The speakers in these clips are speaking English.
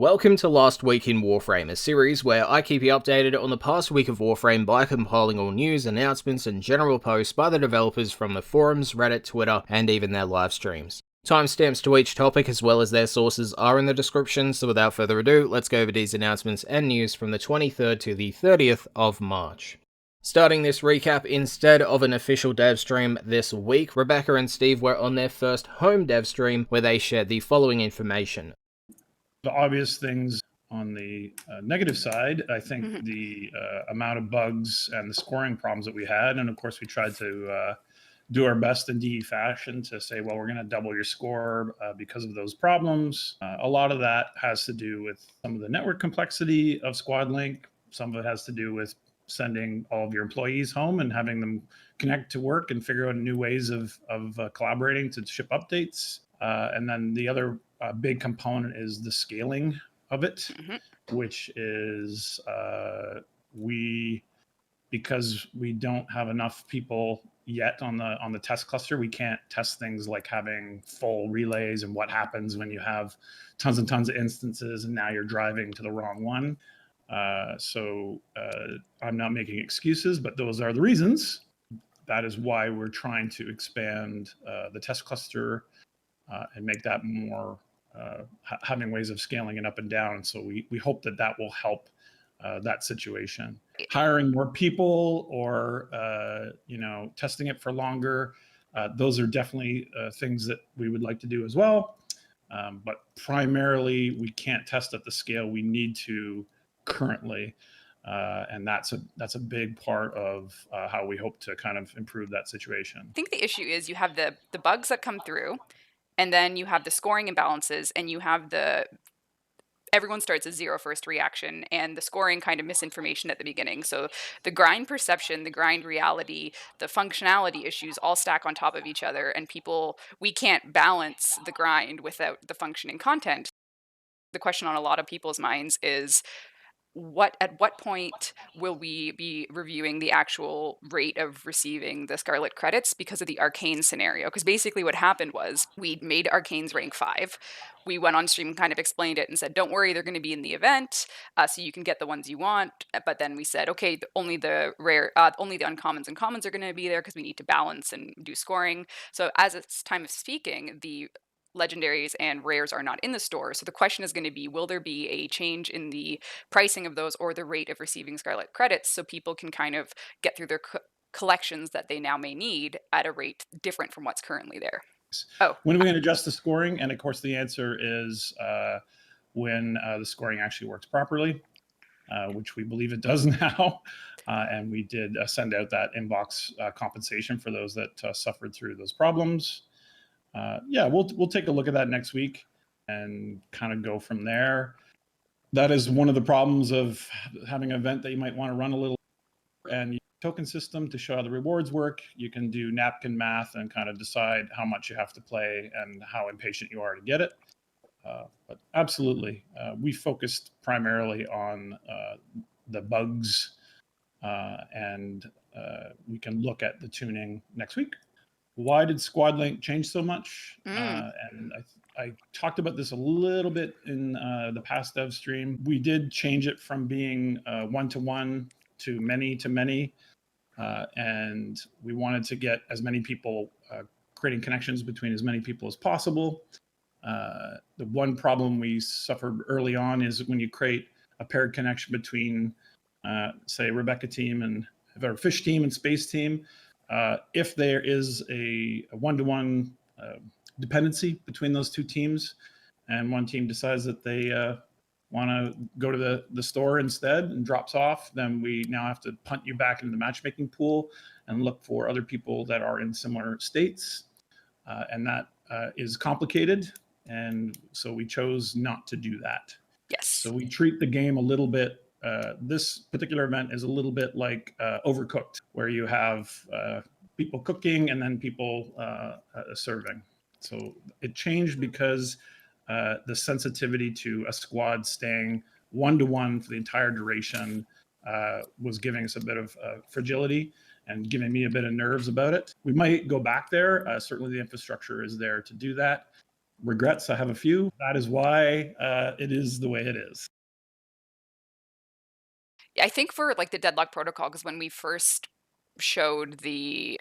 Welcome to Last Week in Warframe, a series where I keep you updated on the past week of Warframe by compiling all news, announcements, and general posts by the developers from the forums, Reddit, Twitter, and even their live streams. Timestamps to each topic as well as their sources are in the description, so without further ado, let's go over these announcements and news from the 23rd to the 30th of March. Starting this recap, instead of an official dev stream this week, Rebecca and Steve were on their first home dev stream where they shared the following information. The obvious things on the negative side, I think the amount of bugs and the scoring problems that we had, and of course we tried to do our best in DE fashion to say, well, we're going to double your score because of those problems. A lot of that has to do with some of the network complexity of SquadLink. Some of it has to do with sending all of your employees home and having them connect to work and figure out new ways of collaborating to ship updates. And then the other big component is the scaling of it, which is because we don't have enough people yet on the test cluster, we can't test things like having full relays and what happens when you have tons and tons of instances and now you're driving to the wrong one. So I'm not making excuses, but those are the reasons. That is why we're trying to expand the test cluster and make that more having ways of scaling it up and down. So we hope that that will help that situation. Hiring more people or testing it for longer, those are definitely things that we would like to do as well. But primarily, we can't test at the scale we need to currently. And that's a big part of how we hope to kind of improve that situation. I think the issue is you have the bugs that come through, and then you have the scoring imbalances, and you have everyone starts a zero first reaction and the scoring kind of misinformation at the beginning. So the grind perception, the grind reality, the functionality issues all stack on top of each other, and we can't balance the grind without the functioning content. The question on a lot of people's minds is, at what point will we be reviewing the actual rate of receiving the Scarlet credits because of the Arcane scenario? Because basically what happened was we made Arcane's rank 5. We went on stream and kind of explained it and said, don't worry, they're going to be in the event, so you can get the ones you want. But then we said, okay, only the uncommons and commons are going to be there because we need to balance and do scoring. So as it's time of speaking, the legendaries and rares are not in the store. So the question is going to be, will there be a change in the pricing of those or the rate of receiving Scarlet credits so people can kind of get through their collections that they now may need at a rate different from what's currently there? When are we going to adjust the scoring? And of course, the answer is when the scoring actually works properly, which we believe it does now. And we did send out that inbox compensation for those that suffered through those problems. We'll take a look at that next week and kind of go from there. That is one of the problems of having an event that you might want to run a little, and token system to show how the rewards work. You can do napkin math and kind of decide how much you have to play and how impatient you are to get it. But absolutely, we focused primarily on the bugs, and we can look at the tuning next week. Why did SquadLink change so much? And I talked about this a little bit in the past dev stream. We did change it from being one-to-one to many, and we wanted to get as many people creating connections between as many people as possible. The one problem we suffered early on is when you create a paired connection between, say, Rebecca team and our fish team and space team. If there is a one-to-one dependency between those two teams, and one team decides that they want to go to the store instead and drops off, then we now have to punt you back into the matchmaking pool and look for other people that are in similar states. And that is complicated. And so we chose not to do that. Yes. So we treat the game a little bit. This particular event is a little bit like Overcooked, where you have people cooking and then people serving. So it changed because the sensitivity to a squad staying one-to-one for the entire duration was giving us a bit of fragility and giving me a bit of nerves about it. We might go back there. Certainly the infrastructure is there to do that. Regrets, I have a few. That is why it is the way it is. I think for like the Deadlock protocol, because when we first showed the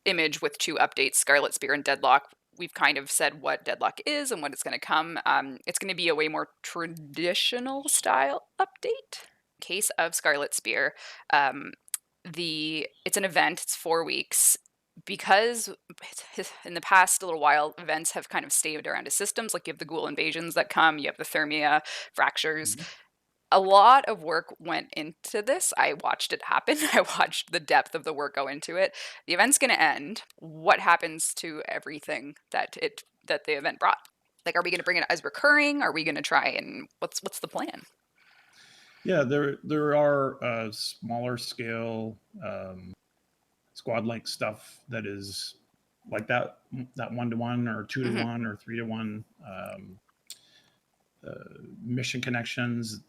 image with 2 updates, Scarlet Spear and Deadlock, we've kind of said what Deadlock is and what it's going to come. It's going to be a way more traditional style update. Case of Scarlet Spear, it's an event. It's 4 weeks. Because in the past little while, events have kind of stayed around as systems. Like you have the ghoul invasions that come, you have the Thermia fractures. Mhm. A lot of work went into this. I watched it happen. I watched the depth of the work go into it. The event's going to end. What happens to everything that the event brought? Like, are we going to bring it as recurring? Are we going to try and what's the plan? Yeah, there are smaller scale squad like stuff that is like that 1-to-1 or 2-to-1 or 3-to-1 mission connections.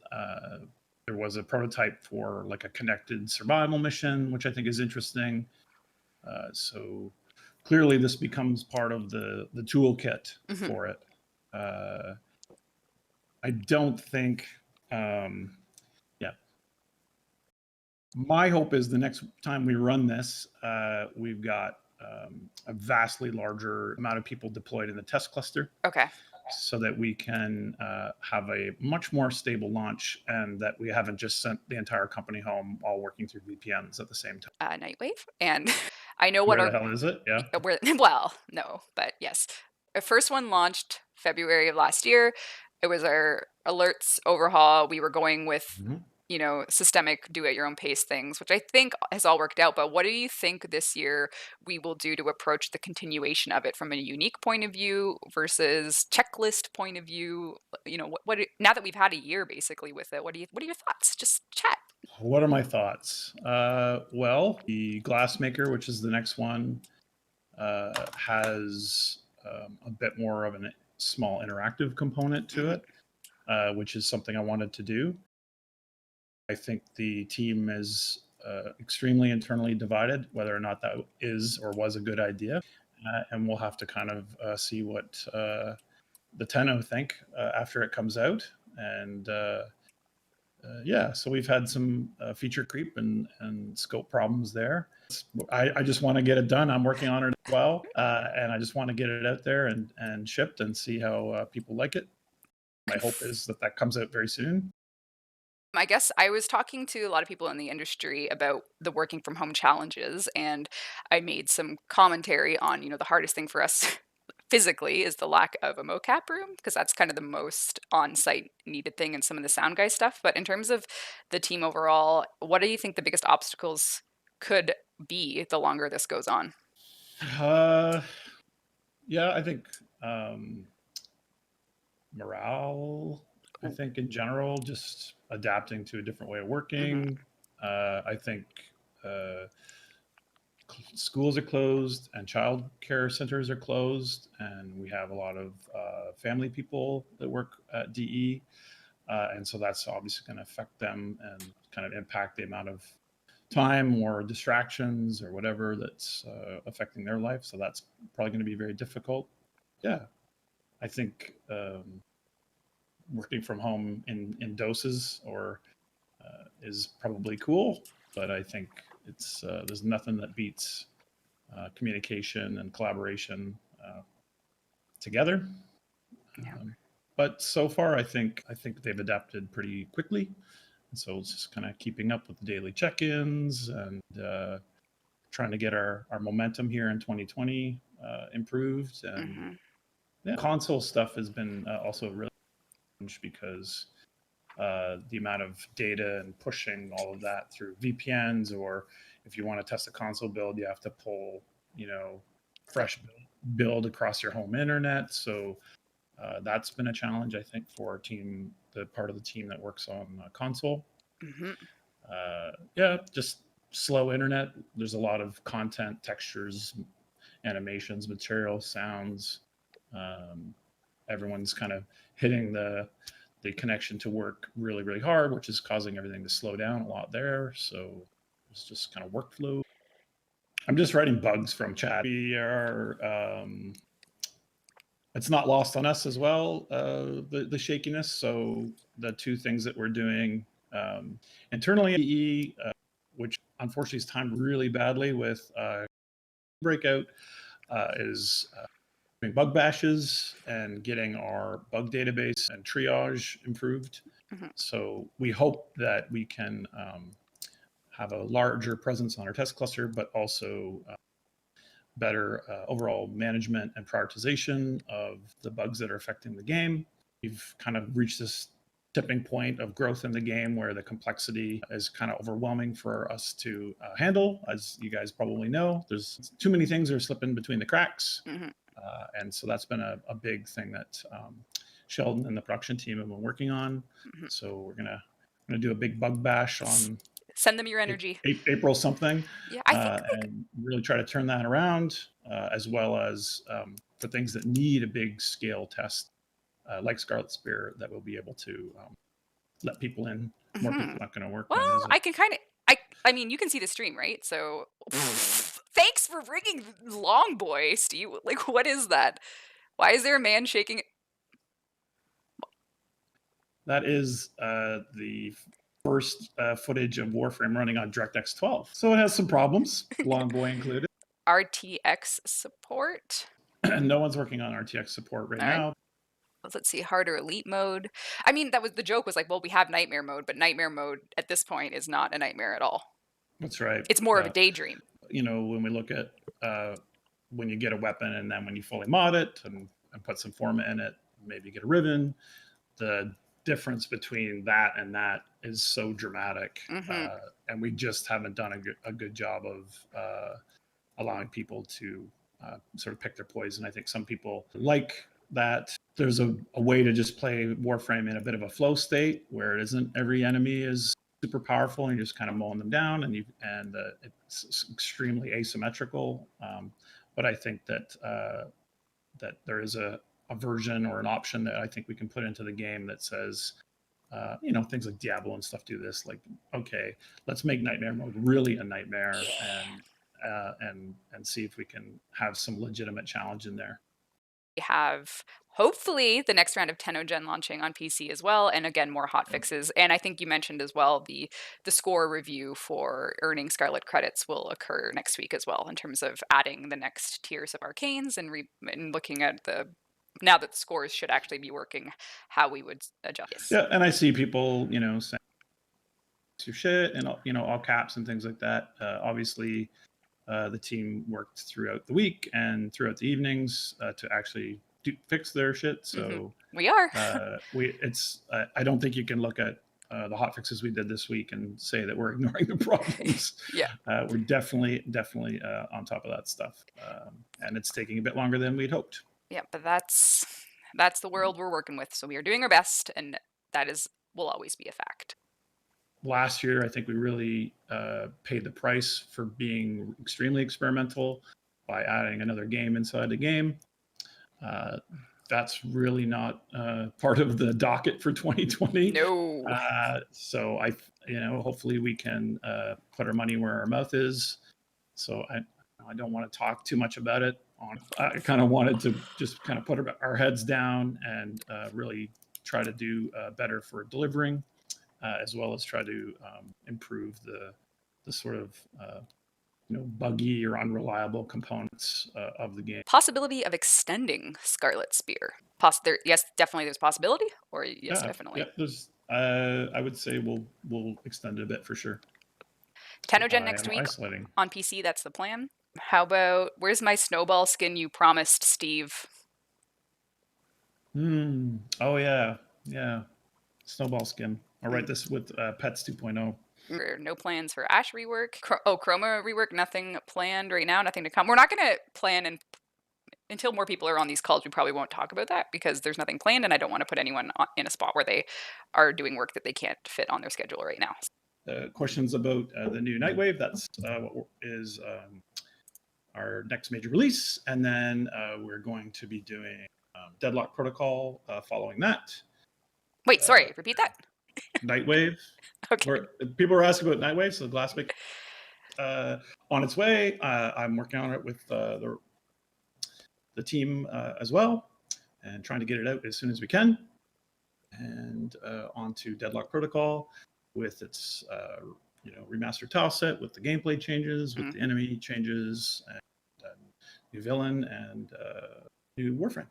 There was a prototype for like a connected survival mission, which I think is interesting. So clearly this becomes part of the toolkit for it. I don't think, my hope is the next time we run this, we've got a vastly larger amount of people deployed in the test cluster. Okay. So that we can have a much more stable launch, and that we haven't just sent the entire company home all working through VPNs at the same time. Nightwave, and I know what Where the hell is it? Yeah. Well, no, but yes. The first one launched February of last year. It was our alerts overhaul. We were going with, systemic do at your own pace things, which I think has all worked out. But what do you think this year we will do to approach the continuation of it from a unique point of view versus checklist point of view? What now that we've had a year basically with it, what are your thoughts? Just chat. What are my thoughts? Well, the Glassmaker, which is the next one, has a bit more of a small interactive component to it, which is something I wanted to do. I think the team is extremely internally divided, whether or not that is or was a good idea. And we'll have to kind of see what the Tenno think after it comes out. And so we've had some feature creep and scope problems there. I just want to get it done. I'm working on it as well. And I just want to get it out there and shipped and see how people like it. My hope is that comes out very soon. I guess I was talking to a lot of people in the industry about the working from home challenges, and I made some commentary on, the hardest thing for us physically is the lack of a mocap room, because that's kind of the most on-site needed thing in some of the sound guy stuff. But in terms of the team overall, what do you think the biggest obstacles could be the longer this goes on? Yeah, I think morale. I think in general, just adapting to a different way of working. I think schools are closed and child care centers are closed, and we have a lot of family people that work at DE, and so that's obviously going to affect them and kind of impact the amount of time or distractions or whatever that's affecting their life. So that's probably going to be very difficult. Yeah, I think working from home in doses or is probably cool, but I think it's there's nothing that beats communication and collaboration together. Yeah. But so far, I think they've adapted pretty quickly, and so it's just kind of keeping up with the daily check-ins and trying to get our momentum here in 2020 improved. And console stuff has been also really because the amount of data and pushing all of that through VPNs, or if you want to test a console build, you have to pull, fresh build across your home internet. So that's been a challenge, I think, for our team, the part of the team that works on console. Just slow internet. There's a lot of content, textures, animations, material, sounds. Everyone's kind of hitting the connection to work really, really hard, which is causing everything to slow down a lot there. So it's just kind of workflow. I'm just writing bugs from chat. We are it's not lost on us as well, the shakiness. So the two things that we're doing internally, which unfortunately is timed really badly with breakout, is doing bug bashes and getting our bug database and triage improved. So we hope that we can have a larger presence on our test cluster, but also better overall management and prioritization of the bugs that are affecting the game. We've kind of reached this tipping point of growth in the game where the complexity is kind of overwhelming for us to handle. As you guys probably know, there's too many things that are slipping between the cracks. And so that's been a big thing that Sheldon and the production team have been working on. So we're gonna do a big bug bash on Send them your energy. April something. Yeah, I think and really try to turn that around, as well as for things that need a big scale test, like Scarlet Spear, that we'll be able to let people in. More people not going to work. Well, I can kind of. I mean, you can see the stream, right? So, thanks for bringing Long Boy, Steve. Like, what is that? Why is there a man shaking? That is the first footage of Warframe running on DirectX 12. So it has some problems, Long Boy included. RTX support. No one's working on RTX support right now. Let's see, harder elite mode. I mean, that was the joke was like, well, we have nightmare mode, but nightmare mode at this point is not a nightmare at all. That's right. It's more of a daydream. You know, when we look at when you get a weapon and then when you fully mod it and put some forma in it, maybe get a ribbon, the difference between that and that is so dramatic. And we just haven't done a good job of allowing people to sort of pick their poison. I think some people like that there's a way to just play Warframe in a bit of a flow state where it isn't every enemy is super powerful and you're just kind of mowing them down, and it's extremely asymmetrical. But I think that that there is a version or an option that I think we can put into the game that says, things like Diablo and stuff do this. Like, okay, let's make nightmare mode really a nightmare, and see if we can have some legitimate challenge in there. We have hopefully the next round of TennoGen launching on PC as well, and again more hot fixes. And I think you mentioned as well the score review for earning Scarlet credits will occur next week as well, in terms of adding the next tiers of arcanes and looking at now that the scores should actually be working, how we would adjust. Yeah, and I see people saying your shit and all caps and things like that. Obviously the team worked throughout the week and throughout the evenings to actually fix their shit. So we are. I don't think you can look at the hot fixes we did this week and say that we're ignoring the problems. We're definitely on top of that stuff, and it's taking a bit longer than we'd hoped. Yeah, but that's the world we're working with. So we are doing our best, and that will always be a fact. Last year, I think we really paid the price for being extremely experimental by adding another game inside the game. That's really not part of the docket for 2020. No. So hopefully we can put our money where our mouth is. So I don't want to talk too much about it. I kind of wanted to just kind of put our heads down and really try to do better for delivering. As well as try to improve the sort of buggy or unreliable components of the game. Possibility of extending Scarlet Spear. Yes, definitely there's possibility, or yes, definitely. Yeah, there's. I would say we'll extend it a bit for sure. TennoGen next week on PC. That's the plan. How about where's my snowball skin you promised, Steve? Oh yeah, snowball skin. I'll write this with Pets 2.0. No plans for Ash rework. Chroma rework. Nothing planned right now. Nothing to come. We're not going to plan until more people are on these calls. We probably won't talk about that because there's nothing planned, and I don't want to put anyone in a spot where they are doing work that they can't fit on their schedule right now. Questions about the new Nightwave. That's what is our next major release, and then we're going to be doing Deadlock Protocol following that. Wait, sorry. Repeat that. Nightwave. Okay. People were asking about Nightwave, so Glassmic on its way. I'm working on it with the team as well. and trying to get it out as soon as we can. And onto Deadlock Protocol with its remastered tile set, with the gameplay changes, with the enemy changes, and new villain, and new Warframe.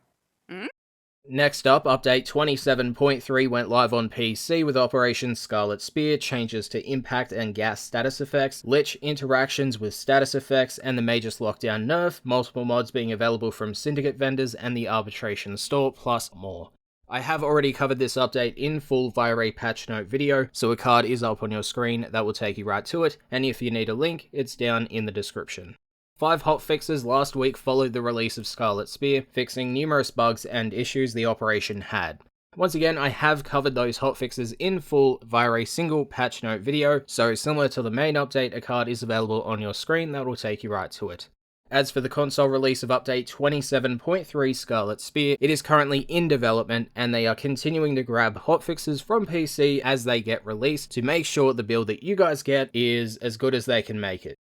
Next up, update 27.3 went live on PC with Operation Scarlet Spear, changes to impact and gas status effects, Lich interactions with status effects, and the Magus Lockdown nerf, multiple mods being available from Syndicate vendors and the Arbitration store, plus more. I have already covered this update in full via a patch note video, so a card is up on your screen that will take you right to it, and if you need a link, it's down in the description. 5 hotfixes last week followed the release of Scarlet Spear, fixing numerous bugs and issues the operation had. Once again, I have covered those hotfixes in full via a single patch note video, so similar to the main update, a card is available on your screen that will take you right to it. As for the console release of update 27.3 Scarlet Spear, it is currently in development, and they are continuing to grab hotfixes from PC as they get released to make sure the build that you guys get is as good as they can make it.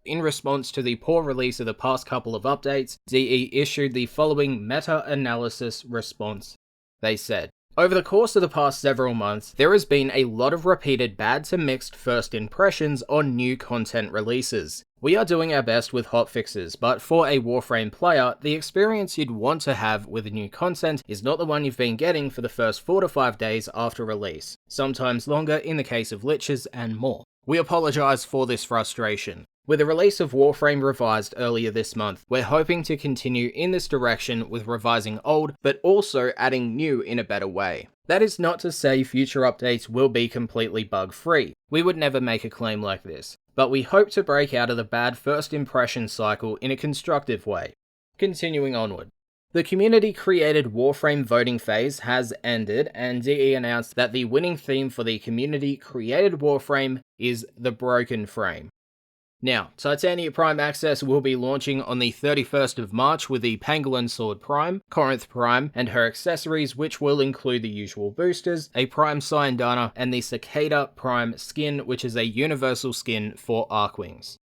In response to the poor release of the past couple of updates, DE issued the following meta-analysis response. They said, "Over the course of the past several months, there has been a lot of repeated bad to mixed first impressions on new content releases. We are doing our best with hotfixes, but for a Warframe player, the experience you'd want to have with new content is not the one you've been getting for the first 4 to 5 days after release, sometimes longer in the case of Liches and more. We apologize for this frustration. With the release of Warframe Revised earlier this month, we're hoping to continue in this direction with revising old, but also adding new in a better way. That is not to say future updates will be completely bug-free. We would never make a claim like this, but we hope to break out of the bad first impression cycle in a constructive way." Continuing onward. The community-created Warframe voting phase has ended, and DE announced that the winning theme for the community-created Warframe is the Broken Frame. Now, Titania Prime Access will be launching on the 31st of March with the Pangolin Sword Prime, Corinth Prime, and her accessories, which will include the usual boosters, a Prime Syandana, and the Cicada Prime skin, which is a universal skin for Archwings.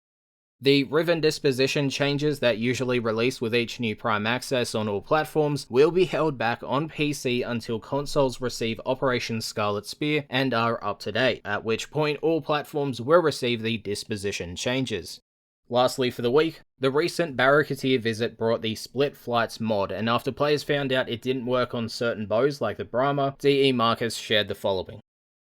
The Riven disposition changes that usually release with each new Prime Access on all platforms will be held back on PC until consoles receive Operation Scarlet Spear and are up to date, at which point all platforms will receive the disposition changes. Lastly for the week, the recent Barricadier visit brought the Split Flights mod, and after players found out it didn't work on certain bows like the Brahma, DE Marcus shared the following.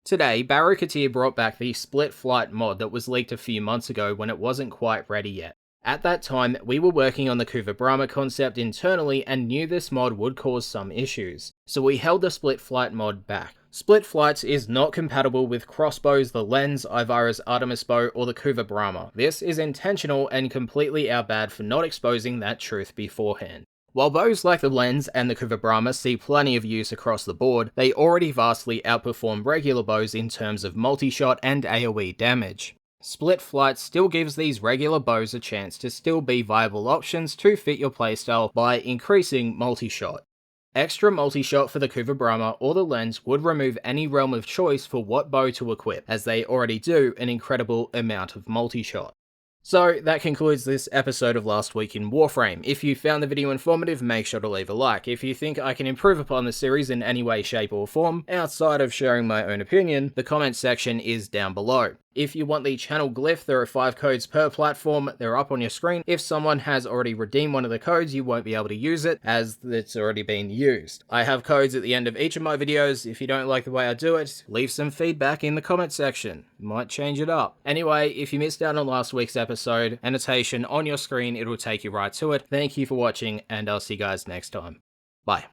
Today, Barricadier brought back the Split Flight mod that was leaked a few months ago when it wasn't quite ready yet. At that time, we were working on the Kuva Brahma concept internally and knew this mod would cause some issues, so we held the Split Flight mod back. Split Flights is not compatible with crossbows, the Lens, Ivara's Artemis bow, or the Kuva Brahma. This is intentional and completely our bad for not exposing that truth beforehand. While bows like the Lens and the Kuva Brahma see plenty of use across the board, they already vastly outperform regular bows in terms of multi-shot and AoE damage. Split Flight still gives these regular bows a chance to still be viable options to fit your playstyle by increasing multi-shot. Extra multi-shot for the Kuva Brahma or the Lens would remove any realm of choice for what bow to equip, as they already do an incredible amount of multi-shot. So that concludes this episode of Last Week in Warframe. If you found the video informative, make sure to leave a like. If you think I can improve upon the series in any way, shape or form, outside of sharing my own opinion, the comment section is down below. If you want the channel glyph, there are 5 codes per platform. They're up on your screen. If someone has already redeemed one of the codes, you won't be able to use it as it's already been used. I have codes at the end of each of my videos. If you don't like the way I do it, leave some feedback in the comment section. Might change it up. Anyway, if you missed out on last week's episode, annotation on your screen, it'll take you right to it. Thank you for watching, and I'll see you guys next time. Bye.